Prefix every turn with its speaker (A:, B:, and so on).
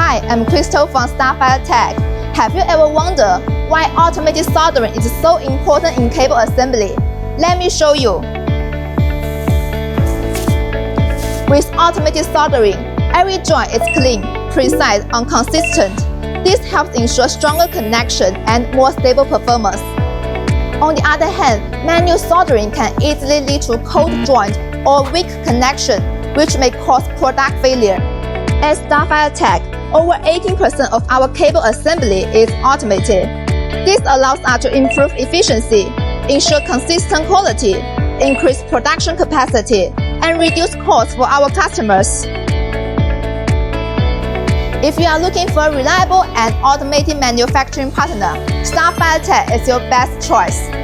A: Hi, I'm Crystal from Starfire Tech. Have you ever wondered why automated soldering is so important in cable assembly? Let me show you. With automated soldering, every joint is clean, precise, and consistent. This helps ensure stronger connection and more stable performance. On the other hand, manual soldering can easily lead to cold joint or weak connection, which may cause product failure. At Starfire Tech, over 18% of our cable assembly is automated. This allows us to improve efficiency, ensure consistent quality, increase production capacity, and reduce costs for our customers. If you are looking for a reliable and automated manufacturing partner, Starfire Tech is your best choice.